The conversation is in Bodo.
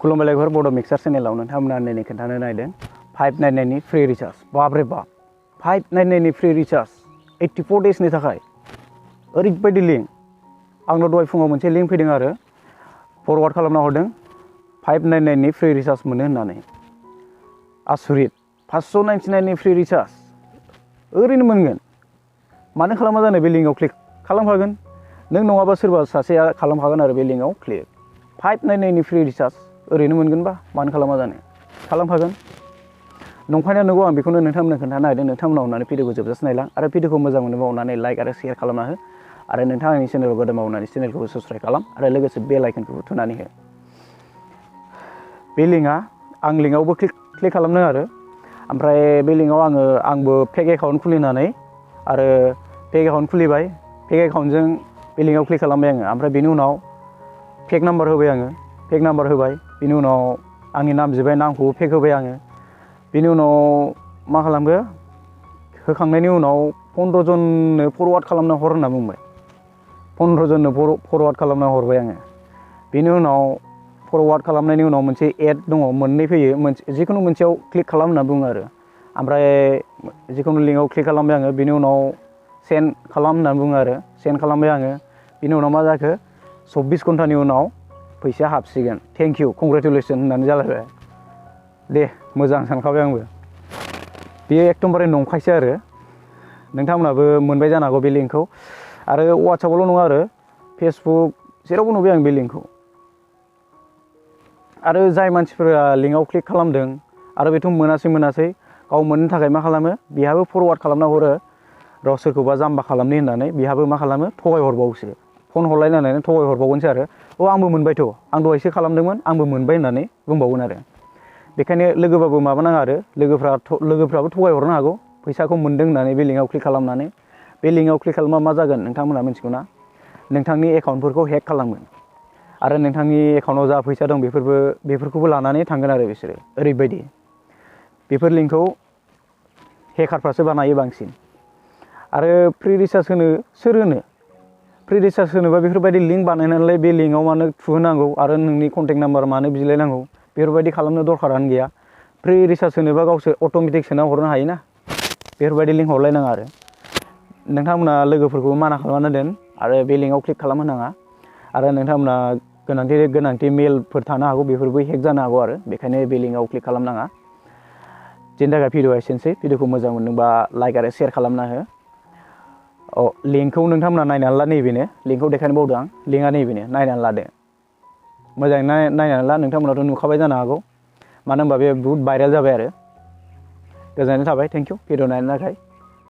खुलुमबाय लोगोफोर बड' मिक्सार चेनेलाव नोंथांमोना दिनै खोन्थानो नायदों 599 नि फ्रि रिचार्ज बाबरे बाब 599 नि फ्रि रिचार्ज 84 डेजनि थाखाय ओरैबायदि लिंक आंनाव दहाय फुङाव मोनसे लिंक फैदों आरो फरवार्ड खालामना हरदों 599 नि फ्रि रिचार्ज मोनो होननानै आसुरित 599 नि फ्रि रिचार्ज ओरैनो मोनगोन मानो खालामा जानो बे लिंकआव क्लिक खालामखागोन नों नङाबा सोरबा सासेया खालामखागोन आरो बे लिंकआव क्लिक 599 नि फ्रि रिचार्ज ओरैनो मोनगोनबा मानो खालामा जानो खालामखागोन नंखायना नंगौ आं बेखौनो नोंथांमोननो खोन्थानो नागिरदों नोंथांमोना अननानै भिडिअखौ जोबजासे नायलां आरो भिडिअखौ मोजां मोनोबा अननानै लाइक आरो शेयार खालामना हो आरो नोंथाङा आंनि चेनेलाव गोदान अननानै चेनेलखौ साबस्क्राइब खालाम आरो लोगोसे बेल आइकनखौबो थुनानै हो बे लिंकआ आं लिंकआवबो क्लिक खालामदों आरो ओमफ्राय बे लिंकआव आंबो फेक एकाउन्ट खुलिनानै आरो फेक एकाउन्ट खुलिबाय फेक एकाउन्टजों बे लिंकआव क्लिक खालामबाय आङो ओमफ्राय बेनि उनाव फेक नाम्बार होबाय आङो फेक नाम्बार होबाय बिनि उनाव आंनि नाम बिबाय नामखौबो फेक होबाय आङो बिनि उनाव मा खालामखो होखांनायनि उनाव 15 जननो फरवार्ड खालामना हर होनना बुंबाय 15 जननो फरवार्ड खालामना हरबाय आङो बिनि उनाव फरवार्ड खालामनायनि उनाव मोनसे एड दङ मोननै फैयो जिखुनु मोनसेयाव क्लिक खालाम होनना बुङो आरो ओमफ्राय जिखुनु लिंकआव क्लिक खालामबाय आङो बिनि उनाव सेन्ड खालाम होनना बुङो आरो सेन्ड खालामबाय आङो बिनि उनाव मा जाखो 24 घन्टानि उनाव फैसा हाबसिगोन थेंक इउ कंग्रेचुलेसन होननानै जालायबाय दे मोजां सानखाबाय आंबो बेयो एकदमबारे नंखायसो आरो नोंथांमोनाबो मोनबाय जानो हागौ बे लिंकखौ आरो वाट्सएपआवल' नङा आरो फेसबुक जेरावबो नुबाय आं बे लिंकखौ आरो जाय मानसिफोरा लिंकआव क्लिक खालामदों आरो बेथ' मोनासै गाव मोननो थाखाय मा खालामो बिहाबो फरवार्ड खालामना हरो र' सोरखौबा जाम्बा खालामनि होननानै बिहाबो मा खालामो थगाय हरबावोसो फन हरलायनानै थगाय हरबावगोनसो आरो आंबो मोनबायथ' आं दहायसो खालामदोंमोन आंबो मोनबाय होननानै बुंबावगोन आरो बेखायनो लोगोबाबो माबा नाङा आरो लोगोफ्राबो थगाय हरनो हागौ फैसाखौ मोन्दों होननानै बे लिंकआव क्लिक खालामनानै बे लिंकआव क्लिक खालामबा मा जागोन नोंथांमोना मिथिगौ ना नोंथांनि एकाउन्टफोरखौ हेक खालामगोन आरो नोंथांनि एकाउन्टआव जा फैसा दं बेफोरखौबो लानानै थांगोन आरो बिसोरो ओरैबायदि बेफोर लिंकखौ हेकारफ्रासो बानायो बांसिन आरो फ्रि रिचार्ज होनो सोर होनो फ्रि रिचार्ज होनोबा बेफोरबायदि लिंक बानायनानैलाय बे लिंकआव मानो थुहोनांगौ आरो नोंनि कन्टेक्ट नाम्बार मानो बिलायनांगौ बेफोरबायदि खालामनो दरखारानो गैया फ्रि रिचार्ज होनोबा गावसोर अट'मेटिक सोना हरनो हायोना बेफोरबायदि लिंक हरलायनाङा आरो नोंथांमोना लोगोफोरखौ माना खालामना दोन आरो बे लिंकआव क्लिक खालामहोनाङा आरो नोंथांमोना गोनांथि मेलफोर थानो हागौ बेफोरबो हेक जानो हागौ आरो बेखायनो बे लिंकआव क्लिक खालामनाङा जेनि थाखाय भिडिअआ एसेनोसै भिडिअखौ मोजां मोनदोंबा लाइक आरो शेयार खालामना हो लिंकखौ नोंथांमोना नायनानै ला नैबेनो लिंकखौ देखायनो बावदों आं लिंकआ नैबेनो नायनानै लादो मोजाङै नायनानै ला नोंथांमोनाथ' नुखाबाय जानो हागौ मानो होनबा बे बुहुत भाइरेल जाबाय आरो गोजोननाय थाबाय थेंक इउ भिडिअ नायनायनि थाखाय